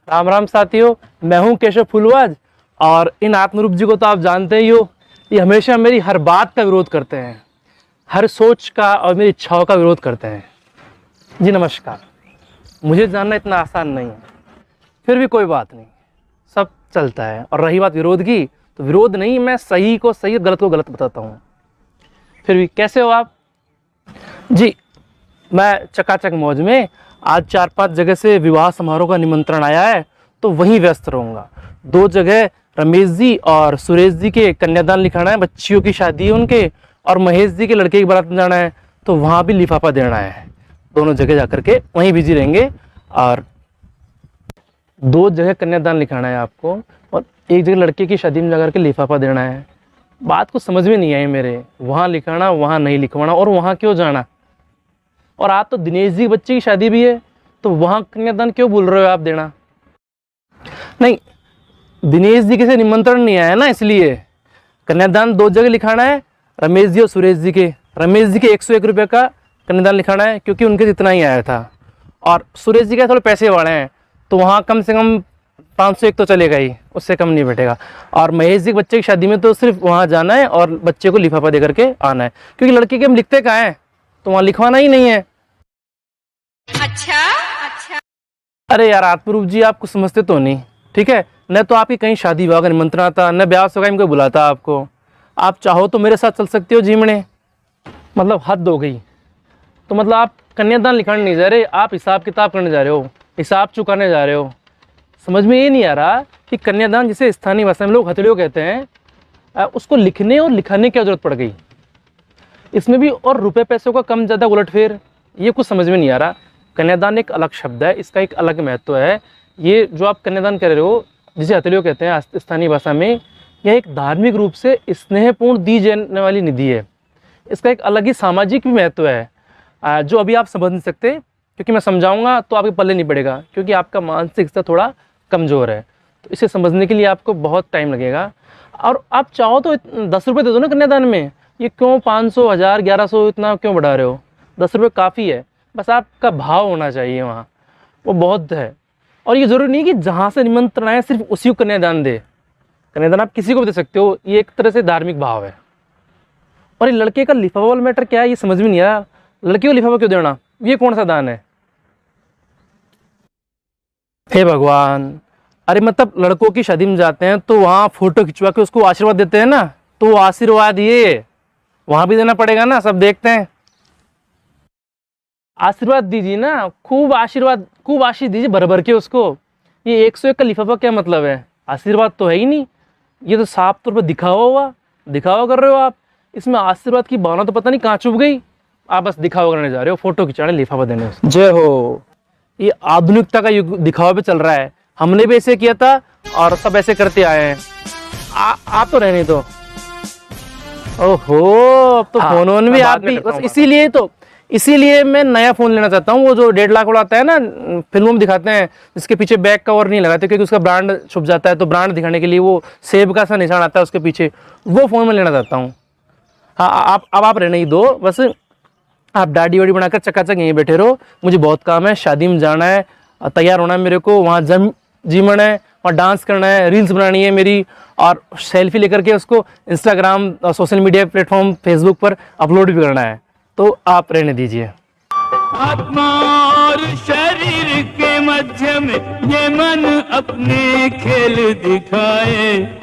राम राम साथियों, मैं हूं केशव फुलवाज और इन आत्मरूप जी को तो आप जानते ही हो। ये हमेशा मेरी हर बात का विरोध करते हैं, हर सोच का और मेरी इच्छाओं का विरोध करते हैं। जी नमस्कार। मुझे जानना इतना आसान नहीं है, फिर भी कोई बात नहीं, सब चलता है। और रही बात विरोध की, तो विरोध नहीं, मैं सही को सही और गलत को गलत बताता हूँ। फिर भी कैसे हो आप? जी मैं चकाचक मौज में। आज 4-5 जगह से विवाह समारोह का निमंत्रण आया है, तो वहीं व्यस्त रहूँगा। 2 जगह रमेश जी और सुरेश जी के कन्यादान लिखाना है, बच्चियों की शादी है उनके, और महेश जी के लड़के की बारात में जाना है, तो वहाँ भी लिफाफा देना है। दोनों जगह जाकर के वहीं बिजी रहेंगे। और 2 जगह कन्यादान लिखाना है आपको, और 1 जगह लड़के की शादी में जाकर के लिफाफा देना है। बात को समझ में नहीं आई मेरे, वहाँ लिखाना वहाँ नहीं लिखवाना, और वहाँ क्यों जाना। और आप तो दिनेश जी बच्चे की शादी भी है, तो वहाँ कन्यादान क्यों बोल रहे हो आप देना? नहीं, दिनेश जी के से निमंत्रण नहीं आया ना, इसलिए कन्यादान 2 जगह लिखाना है, रमेश जी और सुरेश जी के। रमेश जी के 101 रुपये का कन्यादान लिखाना है, क्योंकि उनके जितना ही आया था। और सुरेश जी के थोड़े पैसे वाले हैं, तो वहाँ कम से कम 501 तो चलेगा ही, उससे कम नहीं बैठेगा। और महेश जी के बच्चे की शादी में तो सिर्फ वहाँ जाना है और बच्चे को लिफाफा दे करके आना है, क्योंकि लड़के के हम लिखते कहाँ हैं, तो वहाँ लिखवाना ही नहीं है। अच्छा। अरे यार आत्मरूप जी, आप कुछ समझते तो नहीं, ठीक है? न तो आपकी कहीं शादी विवाह का निमंत्रण आता, न ब्याह सगाई में कोई बुलाता आपको। आप चाहो तो मेरे साथ चल सकते हो जीमने, मतलब हद हो गई। तो मतलब आप कन्यादान लिखाने नहीं जा रहे, आप हिसाब किताब करने जा रहे हो, हिसाब चुकाने जा रहे हो। समझ में ये नहीं आ रहा कि कन्यादान जिसे स्थानीय भाषा में लोग हथेलियों कहते हैं, उसको लिखने और लिखाने की जरूरत पड़ गई। इसमें भी और रुपए पैसों का कम ज़्यादा उलटफेर, ये कुछ समझ में नहीं आ रहा। कन्यादान एक अलग शब्द है, इसका एक अलग महत्व है। ये जो आप कन्यादान कर रहे हो, जिसे हथेलियों कहते हैं स्थानीय भाषा में, यह एक धार्मिक रूप से स्नेहपूर्ण दी जाने वाली निधि है। इसका एक अलग ही सामाजिक भी महत्व है, जो अभी आप समझ नहीं सकते, क्योंकि मैं समझाऊंगा तो आपके पल्ले नहीं पड़ेगा, क्योंकि आपका मानसिक स्तर थोड़ा कमज़ोर है। तो इसे समझने के लिए आपको बहुत टाइम लगेगा। और आप चाहो तो 10 रुपये दे दो ना कन्यादान में। ये क्यों 500, 1000, 1100 इतना क्यों बढ़ा रहे हो? 10 रुपये काफ़ी है, बस आपका भाव होना चाहिए वहाँ, वो बहुत है। और ये ज़रूरी नहीं कि जहाँ से निमंत्रण आए सिर्फ उसी को कन्यादान दे। कन्यादान आप किसी को भी दे सकते हो, ये एक तरह से धार्मिक भाव है। और ये लड़के का लिफाफा वाला मैटर क्या है, ये समझ में नहीं आया। लड़के को लिफाफा क्यों देना, ये कौन सा दान है? हे भगवान! अरे मतलब लड़कों की शादी में जाते हैं तो वहाँ फ़ोटो खिंचवा के उसको आशीर्वाद देते हैं ना, तो वो आशीर्वाद ये वहाँ भी देना पड़ेगा ना, सब देखते हैं। आशीर्वाद दीजिए ना, खूब आशीर्वाद, खूब आशीष दीजिए भर भर के उसको। ये 101 का लिफाफा क्या मतलब है? आशीर्वाद तो है ही नहीं, ये तो साफ तौर पर दिखावा हुआ, दिखावा कर रहे हो आप। इसमें आशीर्वाद की भावना तो पता नहीं कहाँ छुप गई। आप बस दिखावा करने जा रहे हो, फोटो खिंचाने, लिफाफा देने। जय हो। ये आधुनिकता का युग दिखावा पे चल रहा है, हमने भी ऐसे किया था और सब ऐसे करते आए हैं। आप तो रहने दो। ओहो, अब तो फोन वोन भी आप भी, बस इसीलिए मैं नया फ़ोन लेना चाहता हूँ। वो जो 1.5 लाख वाला आता है ना, फिल्मों में दिखाते हैं, जिसके पीछे बैक कवर नहीं लगाते क्योंकि उसका ब्रांड छुप जाता है, तो ब्रांड दिखाने के लिए वो सेब का सा निशान आता है उसके पीछे, वो फ़ोन में लेना चाहता हूँ। हाँ, आप रहने ही दो, बस आप दाढ़ी वाड़ी बनाकर चकाचक यहीं बैठे रहो। मुझे बहुत काम है, शादी में जाना है, तैयार होना है मेरे को, वहाँ जीमन है, वहाँ डांस करना है, रील्स बनानी है मेरी, और सेल्फी लेकर के उसको इंस्टाग्राम और सोशल मीडिया प्लेटफॉर्म फेसबुक पर अपलोड भी करना है। तो आप रहने दीजिए। आत्मा और शरीर के मध्य में ये मन अपने खेल दिखाए।